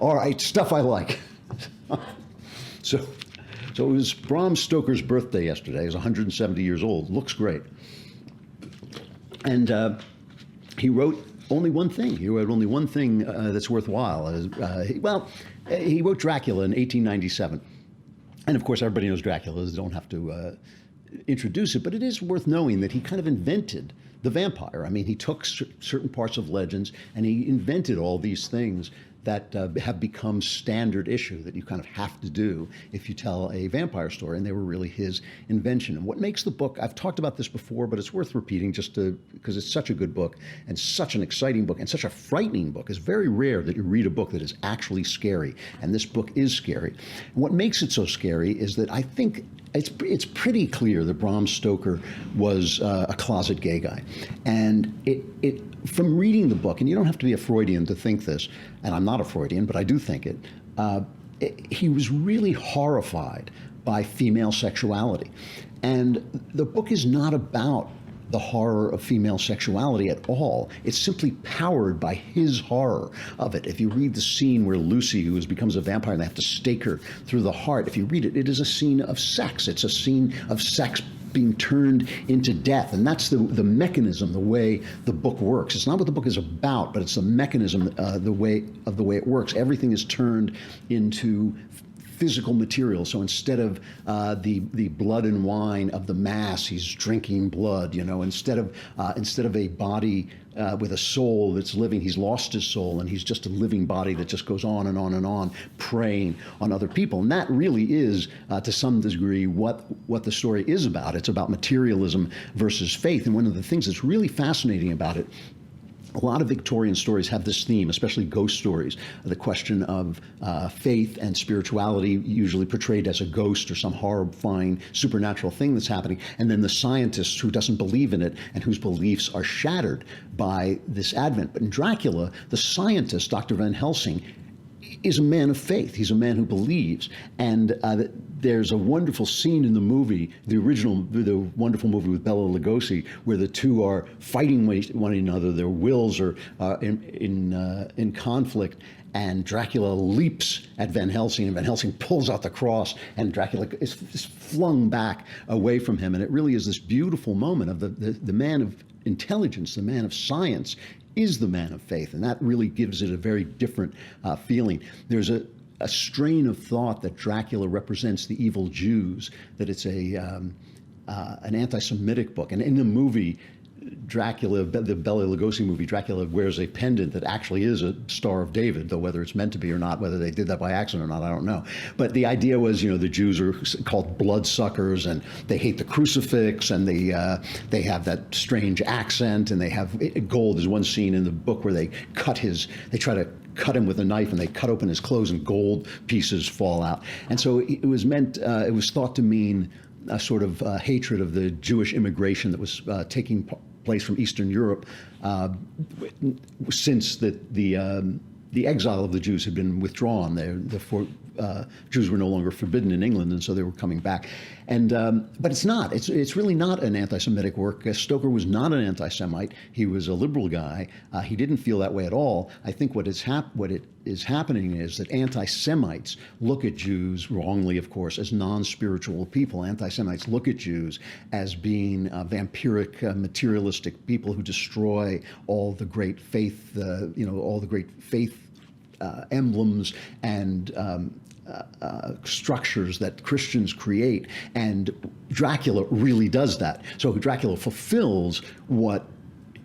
All right, stuff I like. So it was Bram Stoker's birthday yesterday. He's 170 years old. Looks great. And he wrote only one thing. He wrote only one thing that's worthwhile. He wrote Dracula in 1897. And of course, everybody knows Dracula. Don't have to introduce it, but it is worth knowing that he kind of invented the vampire. I mean, he took certain parts of legends and he invented all these things that have become standard issue that you kind of have to do if you tell a vampire story, and they were really his invention. And what makes the book, I've talked about this before, but it's worth repeating because it's such a good book and such an exciting book and such a frightening book. It's very rare that you read a book that is actually scary, and this book is scary. And what makes it so scary is that I think it's pretty clear that Bram Stoker was a closet gay guy. And from reading the book, and you don't have to be a Freudian to think this, and I'm not a Freudian, but I do think it, he was really horrified by female sexuality. And the book is not about the horror of female sexuality at all. It's simply powered by his horror of it. If you read the scene where Lucy, who becomes a vampire, and they have to stake her through the heart, if you read it, it is a scene of sex. It's a scene of sex being turned into death. And that's the mechanism, the way the book works. It's not what the book is about, but it's the mechanism, the way it works. Everything is turned into physical material. So instead of the blood and wine of the mass, he's drinking blood. Instead of a body with a soul that's living, he's lost his soul, and he's just a living body that just goes on and on and on, preying on other people. And that really is, to some degree, what the story is about. It's about materialism versus faith. And one of the things that's really fascinating about it, a lot of Victorian stories have this theme, especially ghost stories, the question of faith and spirituality, usually portrayed as a ghost or some horrifying supernatural thing that's happening, and then the scientist who doesn't believe in it and whose beliefs are shattered by this advent. But in Dracula, the scientist, Dr. Van Helsing, is a man of faith. He's a man who believes. And there's a wonderful scene in the movie, the wonderful movie with Bela Lugosi, where the two are fighting one another. Their wills are in conflict. And Dracula leaps at Van Helsing, and Van Helsing pulls out the cross, and Dracula is flung back away from him. And it really is this beautiful moment of the man of intelligence, the man of science, is the man of faith, and that really gives it a very different feeling. There's a strain of thought that Dracula represents the evil Jews, that it's an anti-Semitic book. And in the movie, Dracula, the Bela Lugosi movie, Dracula wears a pendant that actually is a Star of David, though whether it's meant to be or not, whether they did that by accident or not, I don't know. But the idea was, the Jews are called bloodsuckers, and they hate the crucifix, and they have that strange accent, and they have gold. There's one scene in the book where they try to cut him with a knife, and they cut open his clothes, and gold pieces fall out. And so it was thought to mean a sort of hatred of the Jewish immigration that was taking place from Eastern Europe since the exile of the Jews had been withdrawn. Jews were no longer forbidden in England, and so they were coming back. And but it's not. It's really not an anti-Semitic work. Stoker was not an anti-Semite. He was a liberal guy. He didn't feel that way at all. I think what is happening is that anti-Semites look at Jews, wrongly of course, as non-spiritual people. Anti-Semites look at Jews as being vampiric, materialistic people who destroy all the great faith, all the great faith emblems and structures that Christians create, and Dracula really does that. So Dracula fulfills what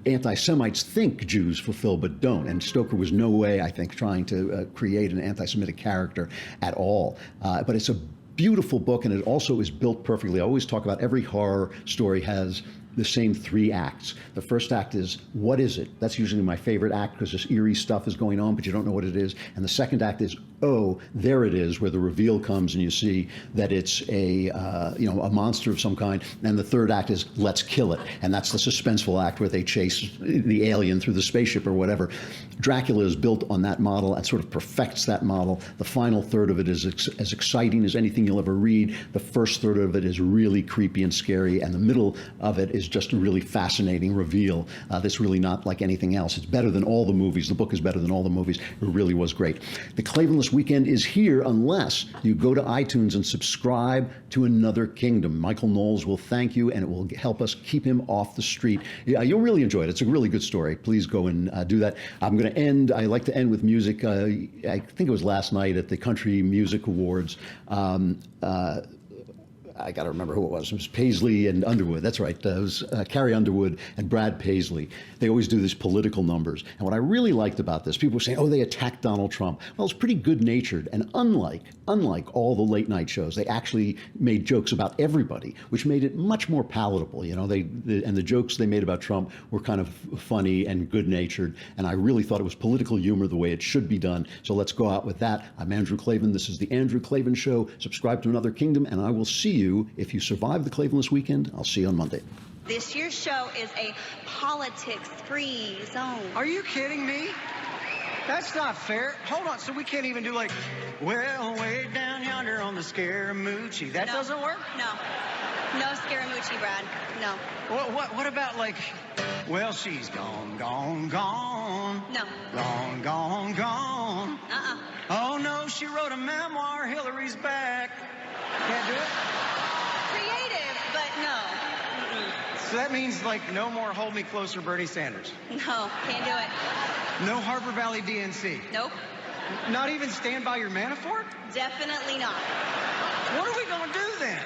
anti-Semites think Jews fulfill but don't, and Stoker was no way, I think, trying to create an anti-Semitic character at all. But it's a beautiful book, and it also is built perfectly. I always talk about every horror story has the same three acts. The first act is, what is it? That's usually my favorite act because this eerie stuff is going on, but you don't know what it is. And the second act is, oh, there it is, where the reveal comes and you see that it's a monster of some kind. And the third act is, let's kill it. And that's the suspenseful act where they chase the alien through the spaceship or whatever. Dracula is built on that model and sort of perfects that model. The final third of it is as exciting as anything you'll ever read. The first third of it is really creepy and scary, and the middle of it is just a really fascinating reveal. That's really not like anything else. It's better than all the movies. The book is better than all the movies. It really was great. The Klavanless Weekend is here unless you go to iTunes and subscribe to Another Kingdom. Michael Knowles will thank you, and it will help us keep him off the street. You'll really enjoy it. It's a really good story. Please go and do that. I like to end with music. I think it was last night at the Country Music Awards. I got to remember who it was. It was Paisley and Underwood. That's right. It was Carrie Underwood and Brad Paisley. They always do these political numbers. And what I really liked about this, people were saying, oh, they attacked Donald Trump. Well, it's pretty good-natured. And unlike all the late-night shows, they actually made jokes about everybody, which made it much more palatable. You know, and the jokes they made about Trump were kind of funny and good-natured. And I really thought it was political humor the way it should be done. So let's go out with that. I'm Andrew Klavan. This is The Andrew Klavan Show. Subscribe to Another Kingdom, and I will see you. If you survive the Klavanless Weekend, I'll see you on Monday. This year's show is a politics-free zone. Are you kidding me? That's not fair. Hold on, so we can't even do like, well, way down yonder on the Scaramucci. That doesn't work? No. No Scaramucci, Brad. No. What about like, well, she's gone, gone, gone. No. Gone, gone, gone. Oh, no, she wrote a memoir. Hillary's back. Can't do it? Creative, but no. Mm-mm. So that means like no more Hold Me Closer Bernie Sanders. No, can't do it. No Harbor Valley DNC. Nope. Not even Stand By Your Manafort? Definitely not. What are we going to do then?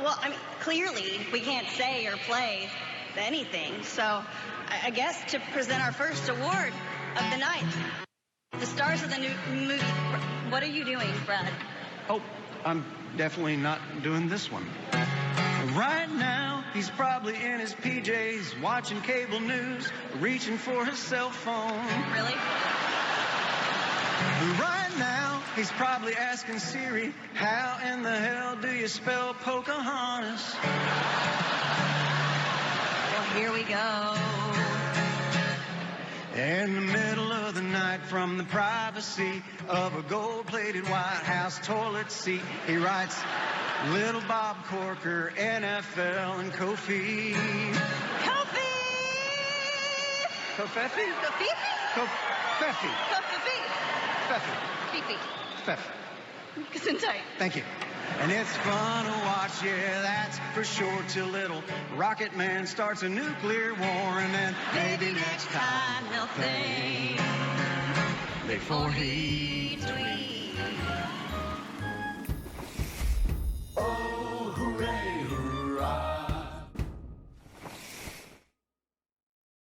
Well, I mean, clearly we can't say or play anything. So I guess to present our first award of the night, the stars of the new movie. What are you doing, Brad? Oh, I'm definitely not doing this one. Right now, he's probably in his PJs, watching cable news, reaching for his cell phone. Really? Right now, he's probably asking Siri, how in the hell do you spell Pocahontas? Well, here we go. In the middle of the night, from the privacy of a gold-plated White House toilet seat, he writes, Little Bob Corker, NFL, and Kofi. Kofi! Kofefi? Kofifi? Kofefi. Kofifi. Fefi. Fifi. Fefi. Gesundheit. Thank you. And it's fun to watch, yeah, that's for sure, till little Rocket Man starts a nuclear war, and then maybe next time he'll think before he tweets.